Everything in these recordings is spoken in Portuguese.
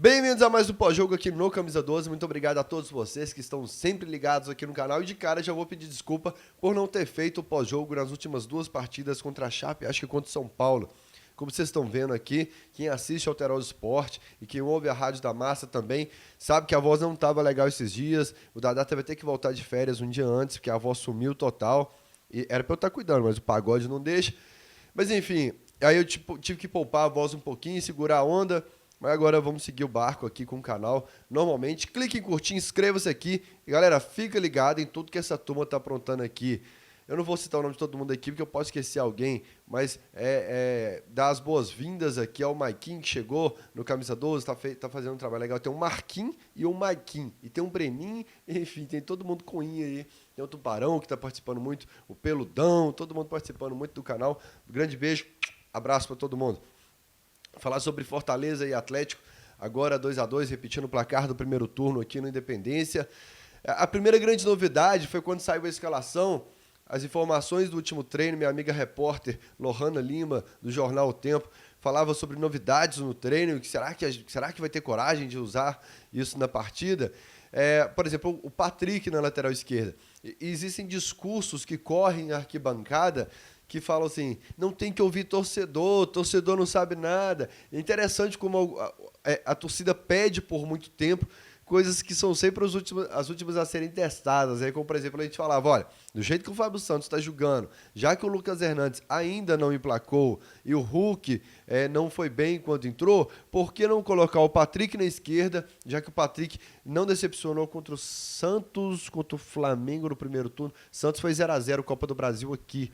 Bem-vindos a mais um pós-jogo aqui no Camisa 12. Muito obrigado a todos vocês que estão sempre ligados aqui no canal. E de cara já vou pedir desculpa por não ter feito o pós-jogo nas últimas duas partidas contra a Chape, acho que contra o São Paulo. Como vocês estão vendo aqui, quem assiste ao Alterosa Esporte e quem ouve a Rádio da Massa também, sabe que a voz não estava legal esses dias. O Dadá vai ter que voltar de férias um dia antes, porque a voz sumiu total. E era para eu estar cuidando, mas o pagode não deixa. Mas enfim, aí eu tive que poupar a voz um pouquinho, segurar a onda. Mas agora vamos seguir o barco aqui com o canal. Normalmente, clique em curtir, inscreva-se aqui. E galera, fica ligado em tudo que essa turma tá aprontando aqui. Eu não vou citar o nome de todo mundo aqui, porque eu posso esquecer alguém. Mas dar as boas-vindas aqui ao Maiquinho, que chegou no Camisa 12, tá fazendo um trabalho legal. Tem um Marquinhos e um Maiquinho. E tem um Breninho, enfim, tem todo mundo com I aí. Tem o Tubarão, que tá participando muito. O Peludão, todo mundo participando muito do canal. Um grande beijo, abraço para todo mundo. Falar sobre Fortaleza e Atlético, agora 2-2, repetindo o placar do primeiro turno aqui no Independência. A primeira grande novidade foi quando saiu a escalação, as informações do último treino, minha amiga repórter Lohana Lima, do jornal O Tempo, falava sobre novidades no treino, será que vai ter coragem de usar isso na partida? Por exemplo, o Patrick na lateral esquerda. Existem discursos que correm na arquibancada que falam assim, não tem que ouvir torcedor não sabe nada. É interessante como a torcida pede por muito tempo coisas que são sempre as últimas a serem testadas. Aí, como, por exemplo, a gente falava, olha, do jeito que o Fábio Santos está jogando, já que o Lucas Hernandes ainda não emplacou e o Hulk não foi bem quando entrou, por que não colocar o Patrick na esquerda, já que o Patrick não decepcionou contra o Santos, contra o Flamengo no primeiro turno. Santos foi 0-0 Copa do Brasil aqui.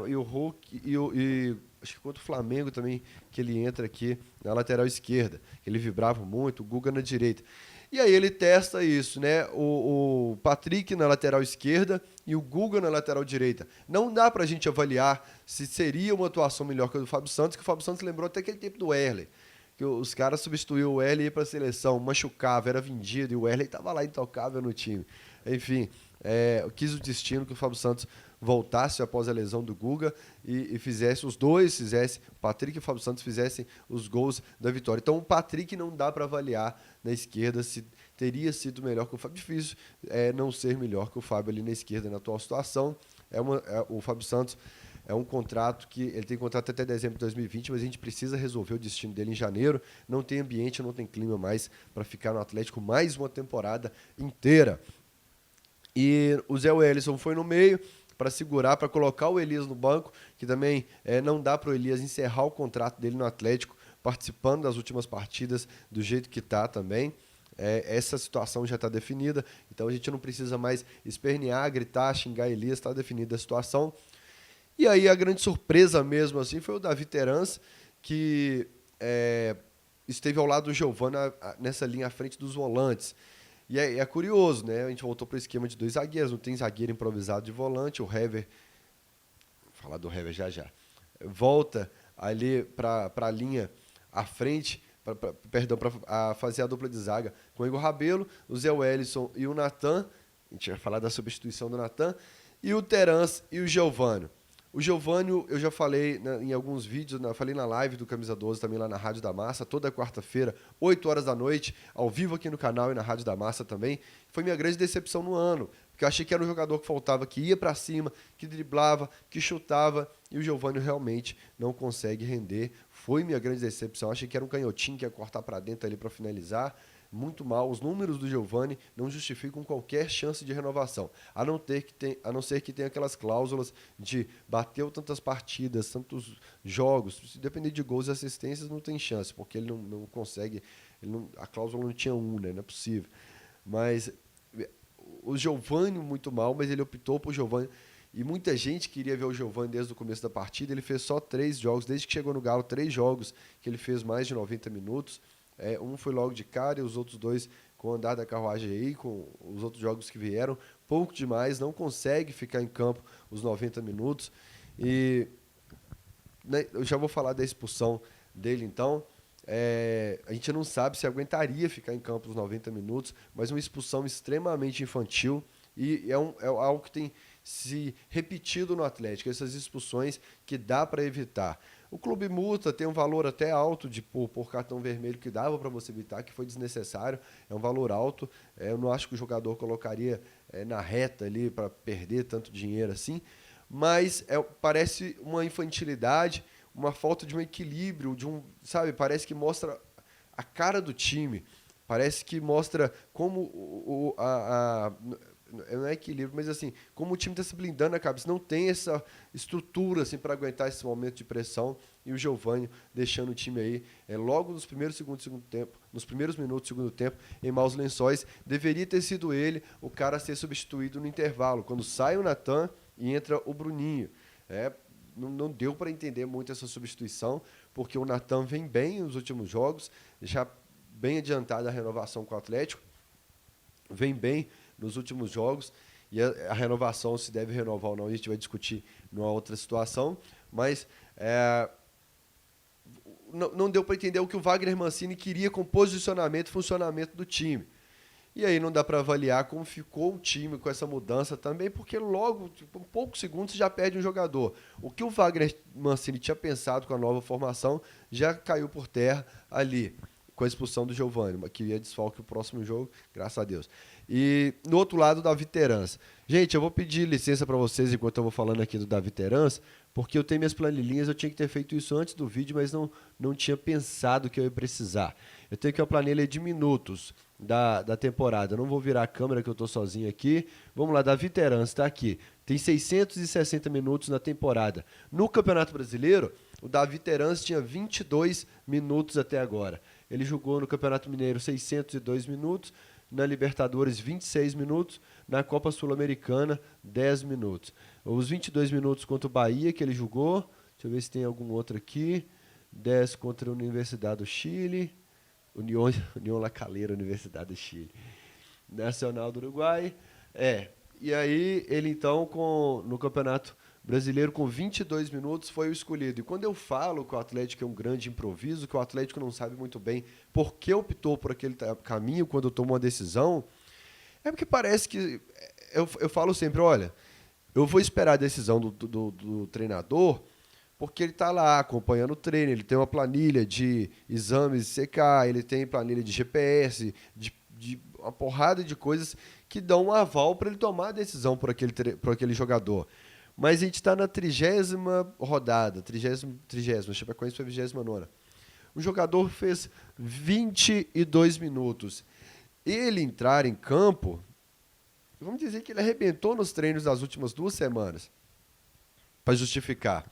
E o Hulk e acho que contra o Flamengo também, que ele entra aqui na lateral esquerda. Ele vibrava muito, o Guga na direita. E aí ele testa isso, né? O Patrick na lateral esquerda e o Guga na lateral direita. Não dá pra gente avaliar se seria uma atuação melhor que a do Fábio Santos, que o Fábio Santos lembrou até aquele tempo do Erle. Que os caras substituíram o Erle e ia pra seleção, machucava, era vendido, e o Erle estava lá intocável no time. Enfim, quis o destino que o Fábio Santos voltasse após a lesão do Guga e fizesse o Patrick e o Fábio Santos fizessem os gols da vitória. Então o Patrick não dá para avaliar na esquerda se teria sido melhor que o Fábio. Difícil não ser melhor que o Fábio ali na esquerda na atual situação. O Fábio Santos é um contrato que ele tem contrato até dezembro de 2020, mas a gente precisa resolver o destino dele em janeiro. Não tem ambiente, não tem clima mais para ficar no Atlético mais uma temporada inteira. E o Zé Wellison foi no meio para segurar, para colocar o Elias no banco, que também não dá para o Elias encerrar o contrato dele no Atlético, participando das últimas partidas do jeito que está também. Essa situação já está definida, então a gente não precisa mais espernear, gritar, xingar Elias, está definida a situação. E aí a grande surpresa mesmo assim foi o Davi Terans, que esteve ao lado do Giovani nessa linha à frente dos volantes. E é curioso, né? A gente voltou para o esquema de dois zagueiros, não tem zagueiro improvisado de volante, o Hever, vou falar do Hever já, volta ali para a linha à frente, para fazer a dupla de zaga com o Igor Rabelo, o Zé Wellison e o Natan, a gente vai falar da substituição do Natan, e o Terans e o Giovani. O Giovani, eu já falei em alguns vídeos, falei na live do Camisa 12, também lá na Rádio da Massa, toda quarta-feira, 8 horas da noite, ao vivo aqui no canal e na Rádio da Massa também. Foi minha grande decepção no ano, porque eu achei que era um jogador que faltava, que ia para cima, que driblava, que chutava, e o Giovani realmente não consegue render. Foi minha grande decepção, achei que era um canhotinho que ia cortar para dentro ali para finalizar. Muito mal, os números do Giovani não justificam qualquer chance de renovação, a não ser que tenha aquelas cláusulas de bateu tantas partidas, tantos jogos, se depender de gols e assistências não tem chance, porque ele não consegue, a cláusula não tinha né? Não é possível. Mas o Giovani muito mal, mas ele optou por Giovani, e muita gente queria ver o Giovani desde o começo da partida. Ele fez só 3 jogos, desde que chegou no Galo, 3 jogos que ele fez mais de 90 minutos. Um foi logo de cara e os outros 2 com o andar da carruagem aí, com os outros jogos que vieram. Pouco demais, não consegue ficar em campo os 90 minutos. E eu já vou falar da expulsão dele, então. A gente não sabe se aguentaria ficar em campo os 90 minutos, mas uma expulsão extremamente infantil e é algo que tem se repetido no Atlético, essas expulsões que dá para evitar. O clube multa, tem um valor até alto por cartão vermelho que dava para você evitar, que foi desnecessário, é um valor alto. Eu não acho que o jogador colocaria na reta ali para perder tanto dinheiro assim, mas parece uma infantilidade, uma falta de um equilíbrio, sabe, parece que mostra a cara do time, parece que mostra como não é equilíbrio, mas assim, como o time está se blindando na cabeça, não tem essa estrutura assim para aguentar esse momento de pressão, e o Giovani deixando o time aí logo nos primeiros segundos do segundo tempo, nos primeiros minutos do segundo tempo, em maus lençóis. Deveria ter sido ele o cara a ser substituído no intervalo, quando sai o Natan e entra o Bruninho. Não deu para entender muito essa substituição, porque o Natan vem bem nos últimos jogos, já bem adiantada a renovação com o Atlético, vem bem nos últimos jogos, e a renovação, se deve renovar ou não, a gente vai discutir numa outra situação, mas não deu para entender o que o Wagner Mancini queria com posicionamento e funcionamento do time. E aí não dá para avaliar como ficou o time com essa mudança também, porque logo, em poucos segundos, você já perde um jogador. O que o Wagner Mancini tinha pensado com a nova formação já caiu por terra ali, com a expulsão do Giovani, que ia desfalque o próximo jogo, graças a Deus. E no outro lado, Davi Terans. Gente, eu vou pedir licença para vocês enquanto eu vou falando aqui do Davi Terans, porque eu tenho minhas planilhinhas, eu tinha que ter feito isso antes do vídeo, mas não tinha pensado que eu ia precisar. Eu tenho aqui uma planilha de minutos da temporada. Eu não vou virar a câmera que eu estou sozinho aqui. Vamos lá, Davi Terans está aqui. Tem 660 minutos na temporada. No Campeonato Brasileiro, o Davi Terans tinha 22 minutos até agora. Ele jogou no Campeonato Mineiro 602 minutos, na Libertadores 26 minutos, na Copa Sul-Americana 10 minutos. Os 22 minutos contra o Bahia que ele jogou, deixa eu ver se tem algum outro aqui, 10 contra a Universidade do Chile, União La Calera, Universidade do Chile, Nacional do Uruguai, e aí ele então no Campeonato Brasileiro com 22 minutos foi o escolhido. E quando eu falo que o Atlético é um grande improviso, que o Atlético não sabe muito bem por que optou por aquele caminho quando tomou uma decisão, é porque parece que eu falo sempre, olha, eu vou esperar a decisão do treinador, porque ele está lá acompanhando o treino, ele tem uma planilha de exames CK, ele tem planilha de GPS, de uma porrada de coisas que dão um aval para ele tomar a decisão por aquele jogador. Mas a gente está na 30ª rodada, 30ª, Chapecoense foi a 29ª. O jogador fez 22 minutos. Ele entrar em campo, vamos dizer que ele arrebentou nos treinos das últimas 2 semanas, para justificar.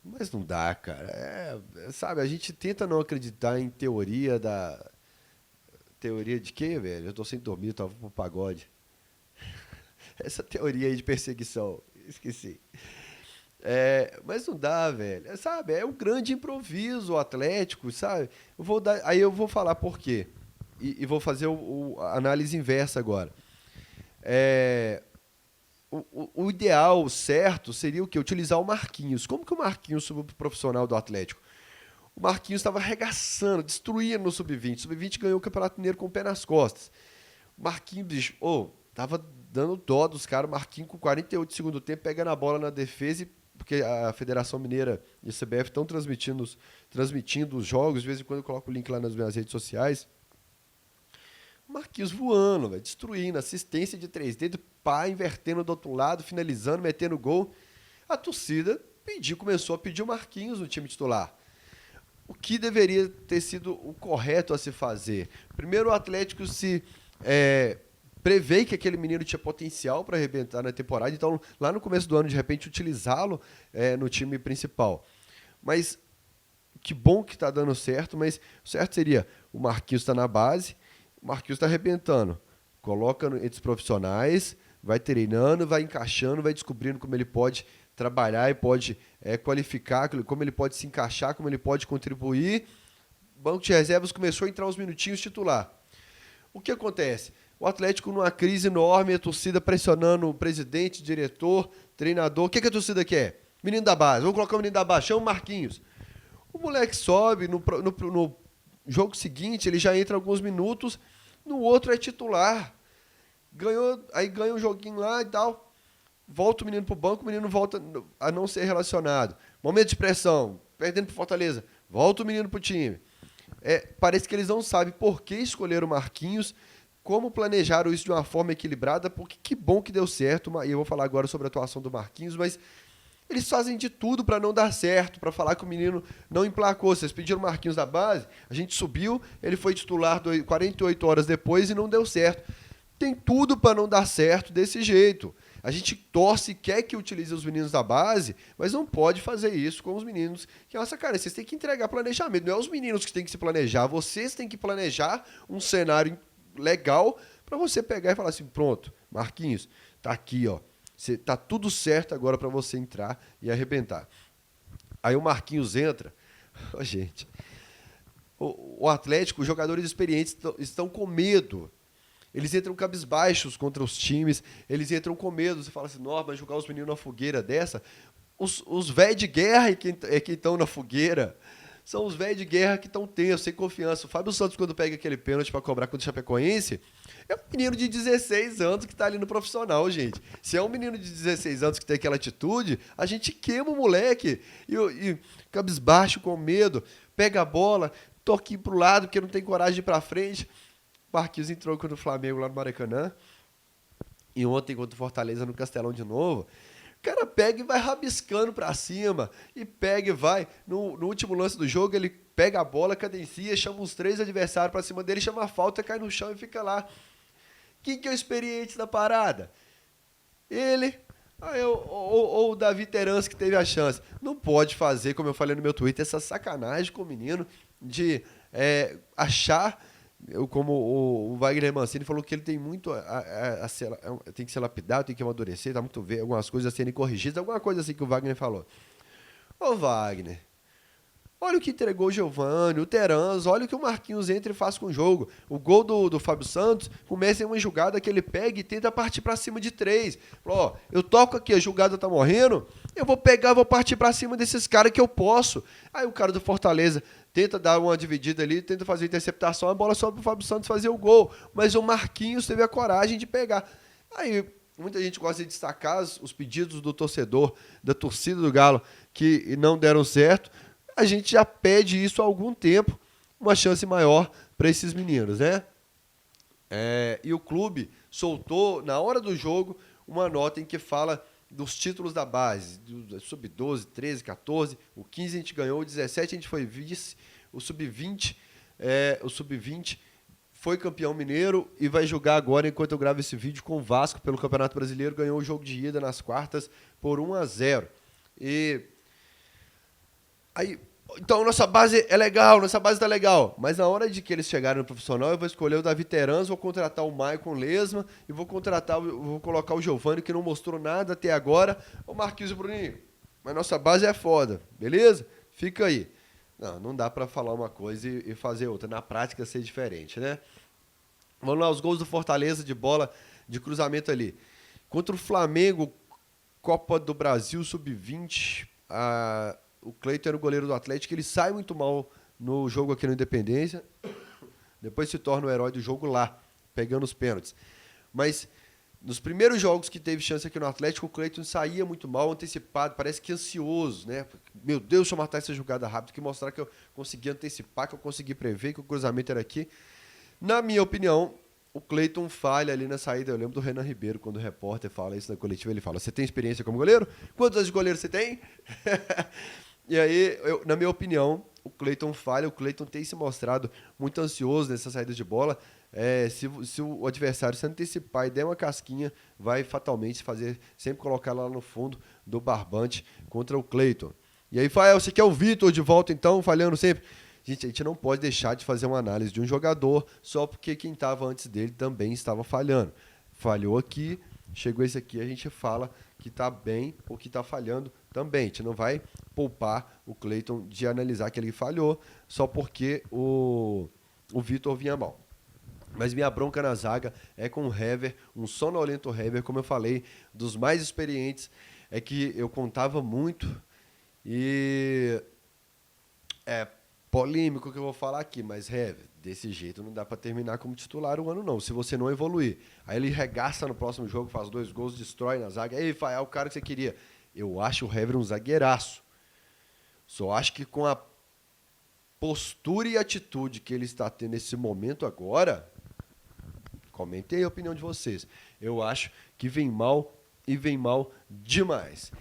Mas não dá, cara. Sabe, a gente tenta não acreditar em teoria Teoria de quê, velho? Eu tô sem dormir, tava pro pagode. Essa teoria aí de perseguição. Esqueci. Mas não dá, velho. Sabe, é um grande improviso o Atlético, sabe? Aí eu vou falar por quê. E vou fazer a análise inversa agora. O ideal, o certo, seria o quê? Utilizar o Marquinhos. Como que o Marquinhos subiu pro profissional do Atlético? O Marquinhos estava arregaçando, destruindo no Sub-20. O Sub-20 ganhou o Campeonato Mineiro com o pé nas costas. O Marquinhos, bicho, tava dando dó dos caras. O Marquinhos, com 48 de segundo tempo, pegando a bola na defesa, porque a Federação Mineira e a CBF estão transmitindo os jogos. De vez em quando eu coloco o link lá nas minhas redes sociais. O Marquinhos voando, véio, destruindo, assistência de 3 dedos, pá, invertendo do outro lado, finalizando, metendo gol. A torcida começou a pedir o Marquinhos no time titular. O que deveria ter sido o correto a se fazer? Primeiro, o Atlético se prevê que aquele menino tinha potencial para arrebentar na temporada, então, lá no começo do ano, de repente, utilizá-lo no time principal. Mas, que bom que está dando certo, mas o certo seria o Marquinhos está na base, o Marquinhos está arrebentando. Coloca entre os profissionais, vai treinando, vai encaixando, vai descobrindo como ele pode trabalhar e pode qualificar, como ele pode se encaixar, como ele pode contribuir. O banco de reservas começou a entrar uns minutinhos titular. O que acontece? O Atlético numa crise enorme, a torcida pressionando o presidente, diretor, treinador. O que a torcida quer? Menino da base. Vamos colocar o menino da base. Chama o Marquinhos. O moleque sobe, no jogo seguinte ele já entra alguns minutos, no outro é titular. Ganha um joguinho lá e tal. Volta o menino pro banco, o menino volta a não ser relacionado. Momento de pressão, perdendo pro Fortaleza, volta o menino pro time. Parece que eles não sabem por que escolheram o Marquinhos, como planejaram isso de uma forma equilibrada, porque que bom que deu certo, e eu vou falar agora sobre a atuação do Marquinhos, mas eles fazem de tudo para não dar certo, para falar que o menino não emplacou. Vocês pediram o Marquinhos da base, a gente subiu, ele foi titular 48 horas depois e não deu certo. Tem tudo para não dar certo desse jeito. A gente torce e quer que utilize os meninos da base, mas não pode fazer isso com os meninos. Que é uma sacanagem. Vocês têm que entregar planejamento. Não é os meninos que têm que se planejar. Vocês têm que planejar um cenário legal para você pegar e falar assim, pronto, Marquinhos, tá aqui, ó. Tá tudo certo agora para você entrar e arrebentar. Aí o Marquinhos entra. Oh, gente, o Atlético, os jogadores experientes estão com medo. Eles entram cabisbaixos contra os times, eles entram com medo. Você fala assim, nossa, mas jogar os meninos na fogueira dessa? Os velhos de guerra é que estão na fogueira. São os velhos de guerra que estão tensos, sem confiança. O Fábio Santos, quando pega aquele pênalti para cobrar contra o Chapecoense, é um menino de 16 anos que está ali no profissional, gente. Se é um menino de 16 anos que tem aquela atitude, a gente queima o moleque. E cabisbaixo, com medo, pega a bola, toque pro lado, porque não tem coragem de ir para frente. Marquinhos entrou contra o Flamengo lá no Maracanã. E ontem contra o Fortaleza no Castelão de novo. O cara pega e vai rabiscando pra cima. E pega e vai. No último lance do jogo, ele pega a bola, cadencia, chama os 3 adversários pra cima dele, chama a falta, cai no chão e fica lá. Quem que é o experiente da parada? Ele ou o Davi Terans, que teve a chance. Não pode fazer, como eu falei no meu Twitter, essa sacanagem com o menino de achar... Como o Wagner Mancini falou que ele tem muito tem que ser lapidado, tem que amadurecer, tá muito ver algumas coisas a serem corrigidas, alguma coisa assim que o Wagner falou. Ô Wagner, olha o que entregou o Giovani, o Terans, olha o que o Marquinhos entra e faz com o jogo. O gol do Fábio Santos começa em uma jogada que ele pega e tenta partir pra cima de 3. Falou, ó, eu toco aqui, a jogada tá morrendo, eu vou pegar, vou partir pra cima desses caras que eu posso. Aí o cara do Fortaleza tenta dar uma dividida ali, tenta fazer a interceptação, a bola sobe pro Fábio Santos fazer o gol. Mas o Marquinhos teve a coragem de pegar. Aí muita gente gosta de destacar os pedidos do torcedor, da torcida do Galo, que não deram certo. A gente já pede isso há algum tempo, uma chance maior para esses meninos, né? E o clube soltou, na hora do jogo, uma nota em que fala dos títulos da base, do sub-12, 13, 14, o 15 a gente ganhou, o 17 a gente foi vice, o sub-20 foi campeão mineiro e vai jogar agora, enquanto eu gravo esse vídeo, com o Vasco pelo Campeonato Brasileiro, ganhou o jogo de ida nas quartas por 1-0. Então, nossa base é legal, nossa base tá legal. Mas na hora de que eles chegarem no profissional, eu vou escolher o Davi Terans, vou contratar o Maicon Lesma e vou colocar o Giovani, que não mostrou nada até agora. Ô Marquinhos e Bruninho, mas nossa base é foda, beleza? Fica aí. Não dá pra falar uma coisa e fazer outra. Na prática, ser diferente, né? Vamos lá, os gols do Fortaleza de bola, de cruzamento ali. Contra o Flamengo, Copa do Brasil, sub-20, o Cleiton era o goleiro do Atlético, ele sai muito mal no jogo aqui no Independência, depois se torna o herói do jogo lá, pegando os pênaltis. Mas nos primeiros jogos que teve chance aqui no Atlético, o Cleiton saía muito mal, antecipado, parece que ansioso, né? Meu Deus, deixa eu matar essa jogada rápido, que mostrar que eu consegui antecipar, que eu consegui prever, que o cruzamento era aqui. Na minha opinião, o Cleiton falha ali na saída. Eu lembro do Renan Ribeiro, quando o repórter fala isso na coletiva, ele fala, você tem experiência como goleiro? Quantos anos de goleiro você tem? E aí, na minha opinião, o Cleiton falha. O Cleiton tem se mostrado muito ansioso nessa saída de bola. Se o adversário se antecipar e der uma casquinha, vai fatalmente sempre colocar lá no fundo do barbante contra o Cleiton. E aí, Fael, você quer o Vitor de volta então, falhando sempre? Gente, a gente não pode deixar de fazer uma análise de um jogador só porque quem estava antes dele também estava falhando. Falhou aqui, chegou esse aqui, a gente fala que está bem ou que está falhando também. A gente não vai poupar o Cleiton de analisar que ele falhou só porque o Vitor vinha mal. Mas minha bronca na zaga é com o Hever, um sonolento Hever, como eu falei, dos mais experientes, é que eu contava muito e polêmico que eu vou falar aqui, mas Hever, desse jeito não dá para terminar como titular o ano não, se você não evoluir. Aí ele regaça no próximo jogo, faz 2 gols, destrói na zaga. Ei, Fael, o cara que você queria. Eu acho o Hever um zagueiraço. Só acho que com a postura e atitude que ele está tendo nesse momento agora, comentei a opinião de vocês. Eu acho que vem mal e vem mal demais.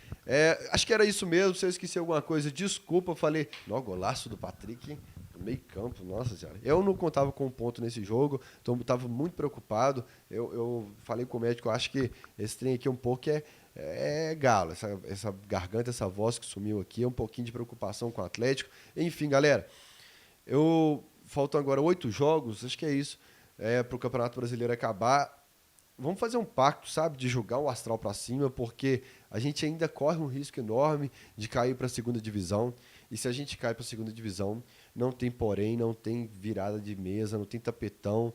Acho que era isso mesmo. Se eu esqueci alguma coisa, desculpa. Eu falei, não, golaço do Patrick no meio campo, nossa senhora. Eu não contava com um ponto nesse jogo, então eu estava muito preocupado. Eu falei com o médico, eu acho que esse trem aqui um pouco é galo. Essa garganta, essa voz que sumiu aqui, é um pouquinho de preocupação com o Atlético. Enfim, galera, faltam agora 8 jogos, acho que é isso, para o Campeonato Brasileiro acabar. Vamos fazer um pacto, sabe, de jogar o astral para cima, porque a gente ainda corre um risco enorme de cair para a segunda divisão. E se a gente cai para a segunda divisão, não tem porém, não tem virada de mesa, não tem tapetão.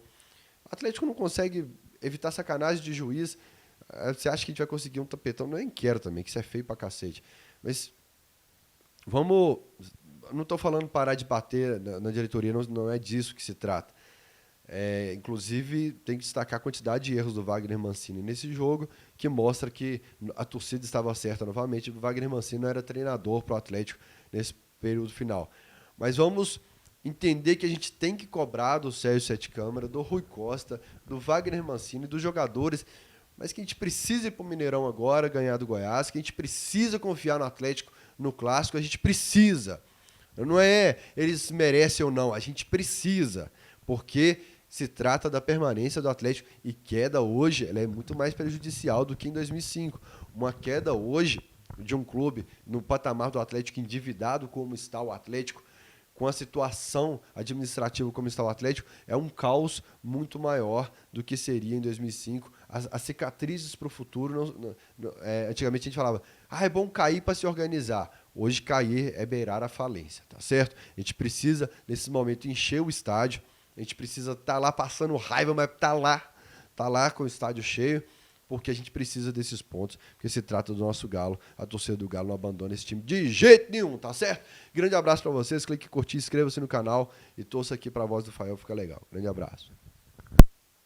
O Atlético não consegue evitar sacanagem de juiz. Você acha que a gente vai conseguir um tapetão? Nem quero também, que isso é feio pra cacete. Mas vamos... Não estou falando parar de bater na diretoria, não é disso que se trata. Inclusive, tem que destacar a quantidade de erros do Wagner Mancini nesse jogo, que mostra que a torcida estava certa novamente. O Wagner Mancini não era treinador para o Atlético nesse período final. Mas vamos entender que a gente tem que cobrar do Sérgio Sete Câmara, do Rui Costa, do Wagner Mancini, dos jogadores, mas que a gente precisa ir para o Mineirão agora, ganhar do Goiás, que a gente precisa confiar no Atlético no Clássico, a gente precisa. Não é eles merecem ou não, a gente precisa, porque se trata da permanência do Atlético e queda hoje ela é muito mais prejudicial do que em 2005. Uma queda hoje de um clube no patamar do Atlético endividado como está o Atlético, com a situação administrativa como está o Atlético, é um caos muito maior do que seria em 2005. As cicatrizes para o futuro, antigamente a gente falava, é bom cair para se organizar. Hoje cair é beirar a falência, tá certo? A gente precisa, nesse momento, encher o estádio, a gente precisa estar lá passando raiva, mas tá lá com o estádio cheio, porque a gente precisa desses pontos, porque se trata do nosso Galo. A torcida do Galo não abandona esse time de jeito nenhum, tá certo? Grande abraço para vocês, clique em curtir, inscreva-se no canal e torça aqui para a voz do Fael, fica legal. Grande abraço.